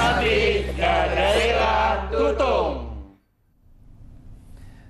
Sabi Daerah Tutong.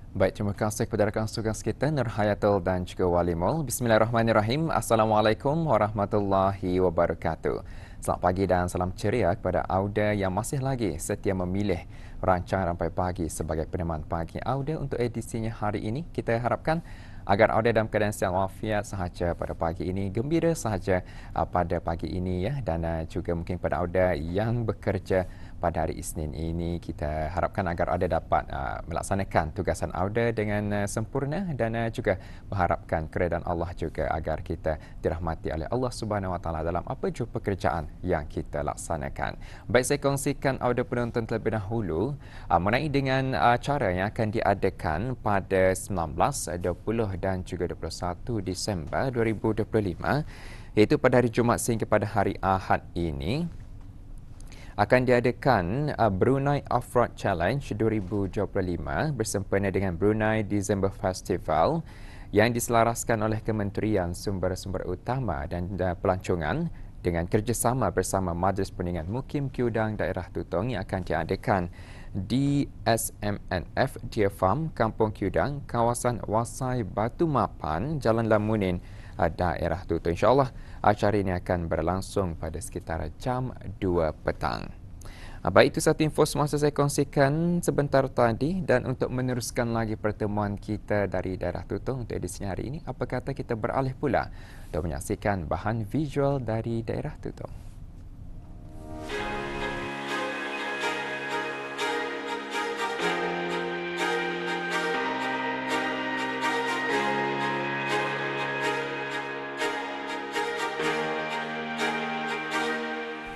Baik, terima kasih kepada rakan tugas kita Nur Hayatul dan juga Walimul. Bismillahirrahmanirrahim. Assalamualaikum warahmatullahi wabarakatuh. Selamat pagi dan salam ceria kepada Auda yang masih lagi setia memilih rancangan Rampai Pagi sebagai peneman pagi Auda untuk edisinya hari ini. Kita harapkan agar Auda dalam keadaan sihat walafiat sahaja pada pagi ini, gembira sahaja pada pagi ini ya, dan juga mungkin pada Auda yang bekerja pada hari Isnin ini, kita harapkan agar Auda dapat melaksanakan tugasan Auda dengan sempurna dan juga mengharapkan keredaan Allah juga agar kita dirahmati oleh Allah Subhanahu Wa Taala dalam apa jua pekerjaan yang kita laksanakan. Baik, saya kongsikan Auda penonton terlebih dahulu mengenai dengan acara yang akan diadakan pada 19, 20 dan juga 21 Disember 2025, iaitu pada hari Jumaat sehingga pada hari Ahad ini. Akan diadakan Brunei Off-Road Challenge 2025 bersempena dengan Brunei December Festival yang diselaraskan oleh Kementerian Sumber-Sumber Utama dan Pelancongan dengan kerjasama bersama Majlis Perundingan Mukim Kudang Daerah Tutong yang akan diadakan di SMNF Deer Farm, Kampung Kudang, kawasan Wasai Batu Mapan, Jalan Lamunin, daerah Tutong. InsyaAllah acara ini akan berlangsung pada sekitar jam 2 petang. Baik, itu satu info semasa saya kongsikan sebentar tadi, dan untuk meneruskan lagi pertemuan kita dari daerah Tutong untuk edisi hari ini, apa kata kita beralih pula untuk menyaksikan bahan visual dari daerah Tutong.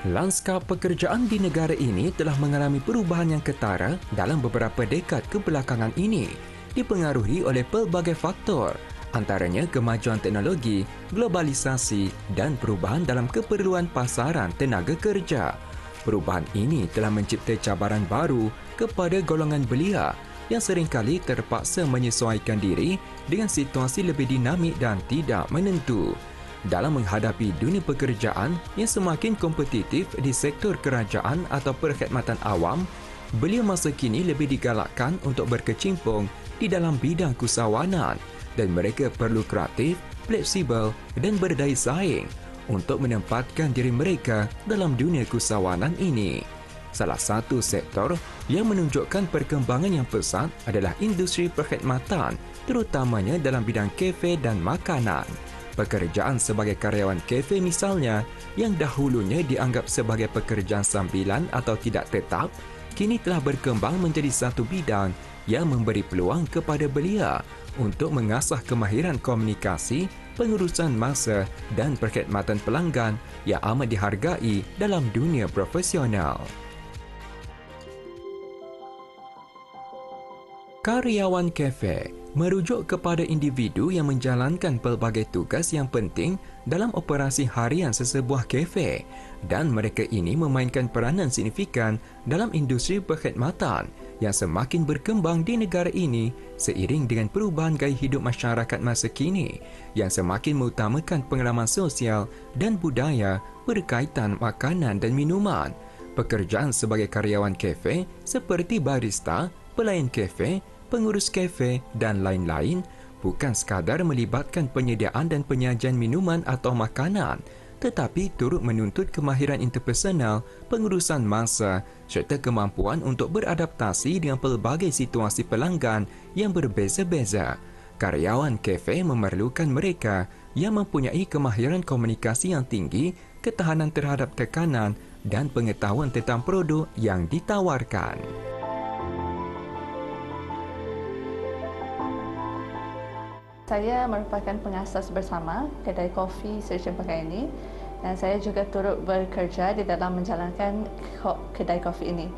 Lanskap pekerjaan di negara ini telah mengalami perubahan yang ketara dalam beberapa dekad kebelakangan ini, dipengaruhi oleh pelbagai faktor, antaranya kemajuan teknologi, globalisasi dan perubahan dalam keperluan pasaran tenaga kerja. Perubahan ini telah mencipta cabaran baru kepada golongan belia yang seringkali terpaksa menyesuaikan diri dengan situasi lebih dinamik dan tidak menentu. Dalam menghadapi dunia pekerjaan yang semakin kompetitif di sektor kerajaan atau perkhidmatan awam, belia masa kini lebih digalakkan untuk berkecimpung di dalam bidang usahawanan dan mereka perlu kreatif, fleksibel dan berdaya saing untuk menempatkan diri mereka dalam dunia usahawanan ini. Salah satu sektor yang menunjukkan perkembangan yang pesat adalah industri perkhidmatan, terutamanya dalam bidang kafe dan makanan. Pekerjaan sebagai karyawan kafe misalnya, yang dahulunya dianggap sebagai pekerjaan sambilan atau tidak tetap, kini telah berkembang menjadi satu bidang yang memberi peluang kepada belia untuk mengasah kemahiran komunikasi, pengurusan masa dan perkhidmatan pelanggan yang amat dihargai dalam dunia profesional. Karyawan kafe merujuk kepada individu yang menjalankan pelbagai tugas yang penting dalam operasi harian sesebuah kafe, dan mereka ini memainkan peranan signifikan dalam industri perkhidmatan yang semakin berkembang di negara ini seiring dengan perubahan gaya hidup masyarakat masa kini yang semakin mengutamakan pengalaman sosial dan budaya berkaitan makanan dan minuman. Pekerjaan sebagai karyawan kafe seperti barista, pelayan kafe, pengurus kafe dan lain-lain bukan sekadar melibatkan penyediaan dan penyajian minuman atau makanan, tetapi turut menuntut kemahiran interpersonal, pengurusan masa serta kemampuan untuk beradaptasi dengan pelbagai situasi pelanggan yang berbeza-beza. Karyawan kafe memerlukan mereka yang mempunyai kemahiran komunikasi yang tinggi, ketahanan terhadap tekanan dan pengetahuan tentang produk yang ditawarkan. Saya merupakan pengasas bersama kedai kopi Seri Cempaka ini, dan saya juga turut bekerja di dalam menjalankan kedai kopi ini.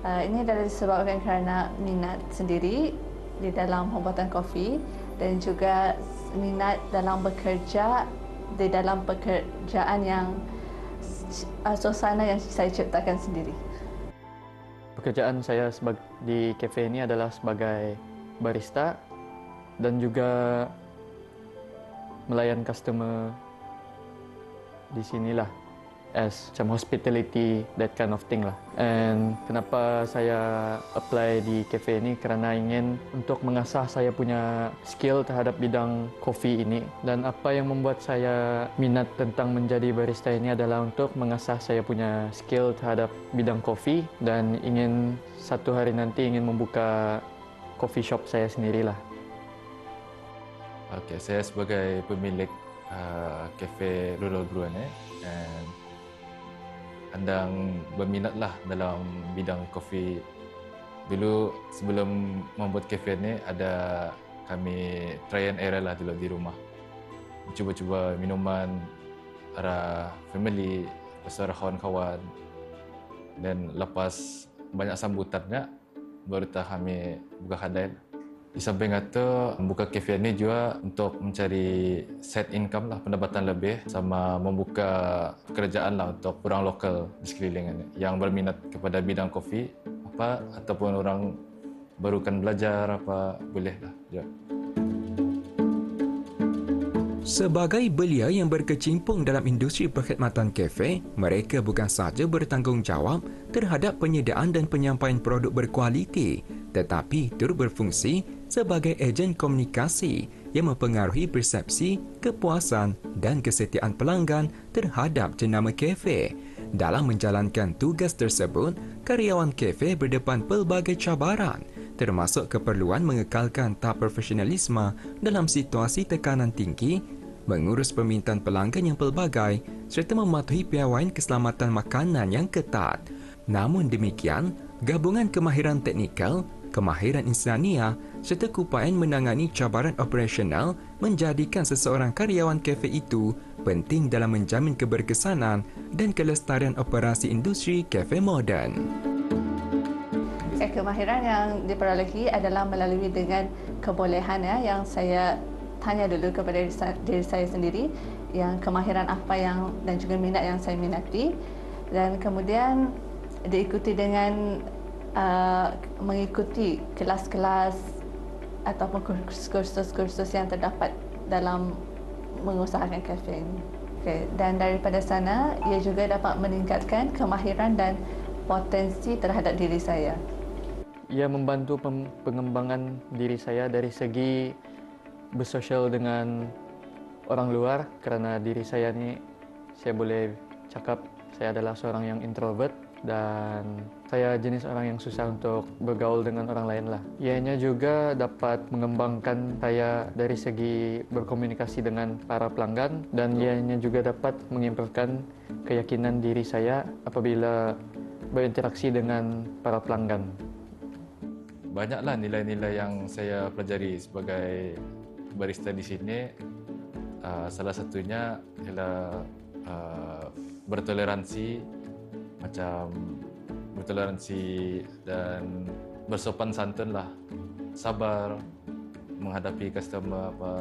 Ini adalah disebabkan kerana minat sendiri di dalam pembuatan kopi dan juga minat dalam bekerja di dalam pekerjaan yang suasana yang saya ciptakan sendiri. Pekerjaan saya di kafe ini adalah sebagai barista dan juga melayan customer di sinilah. as macam hospitality, that kind of thing lah. And kenapa saya apply di cafe ini kerana ingin untuk mengasah saya punya skill terhadap bidang kopi ini. Dan apa yang membuat saya minat tentang menjadi barista ini adalah untuk mengasah saya punya skill terhadap bidang kopi dan ingin satu hari nanti ingin membuka coffee shop saya sendirilah. Okay, saya sebagai pemilik kafe Rural Brew ni andang berminatlah dalam bidang kopi. Dulu sebelum membuat kafe ni ada kami try and error lah dulu di rumah. Cuba-cuba minuman arah family, arah kawan-kawan. Dan lepas banyak sambutannya baru kami buka kedai. Di samping itu, membuka kafe ini juga untuk mencari side income lah, pendapatan lebih sama membuka pekerjaan lah untuk orang lokal di sekeliling ini yang berminat kepada bidang kopi apa ataupun orang baru kan belajar apa boleh lah. Ya. Sebagai belia yang berkecimpung dalam industri perkhidmatan kafe, mereka bukan sahaja bertanggungjawab terhadap penyediaan dan penyampaian produk berkualiti, tetapi turut berfungsi sebagai ejen komunikasi yang mempengaruhi persepsi, kepuasan dan kesetiaan pelanggan terhadap jenama kafe. Dalam menjalankan tugas tersebut, karyawan kafe berdepan pelbagai cabaran, termasuk keperluan mengekalkan tahap profesionalisme dalam situasi tekanan tinggi, mengurus permintaan pelanggan yang pelbagai serta mematuhi piawaian keselamatan makanan yang ketat. Namun demikian, gabungan kemahiran teknikal, kemahiran insania serta keupayaan menangani cabaran operasional menjadikan seseorang karyawan kafe itu penting dalam menjamin keberkesanan dan kelestarian operasi industri kafe moden. Kemahiran yang diperolehi adalah melalui dengan kebolehan yang saya tanya dulu kepada diri saya sendiri, yang kemahiran apa yang dan juga minat yang saya minati, dan kemudian diikuti dengan mengikuti kelas-kelas ataupun kursus-kursus yang terdapat dalam mengusahakan kafe ini. Okay. Dan daripada sana, ia juga dapat meningkatkan kemahiran dan potensi terhadap diri saya. Ia membantu pengembangan diri saya dari segi bersosial dengan orang luar, kerana diri saya ni, saya boleh cakap saya adalah seorang yang introvert dan saya jenis orang yang susah untuk bergaul dengan orang lain lah. Ianya juga dapat mengembangkan saya dari segi berkomunikasi dengan para pelanggan dan ianya juga dapat mengimprove keyakinan diri saya apabila berinteraksi dengan para pelanggan. Banyaklah nilai-nilai yang saya pelajari sebagai barista di sini. Salah satunya ialah bertoleransi, macam bertoleransi dan bersopan santun lah, sabar menghadapi customer apa.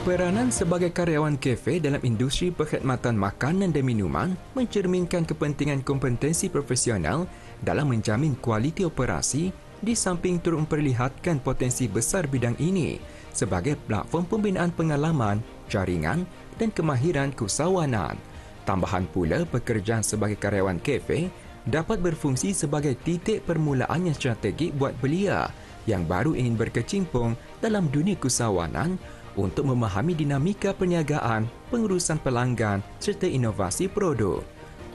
Peranan sebagai karyawan kafe dalam industri perkhidmatan makanan dan minuman mencerminkan kepentingan kompetensi profesional dalam menjamin kualiti operasi di samping turut memperlihatkan potensi besar bidang ini sebagai platform pembinaan pengalaman, jaringan dan kemahiran keusahawanan. Tambahan pula, pekerjaan sebagai karyawan kafe dapat berfungsi sebagai titik permulaan yang strategik buat belia yang baru ingin berkecimpung dalam dunia keusahawanan untuk memahami dinamika perniagaan, pengurusan pelanggan serta inovasi produk.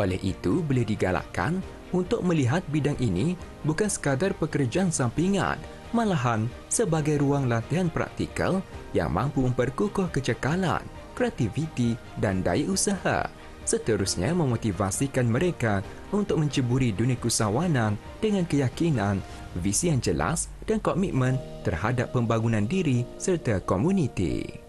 Oleh itu, boleh digalakkan untuk melihat bidang ini bukan sekadar pekerjaan sampingan, malahan sebagai ruang latihan praktikal yang mampu memperkukuh kecekalan, kreativiti dan daya usaha. Seterusnya, memotivasikan mereka untuk menceburi dunia keusahawanan dengan keyakinan, visi yang jelas dan komitmen terhadap pembangunan diri serta komuniti.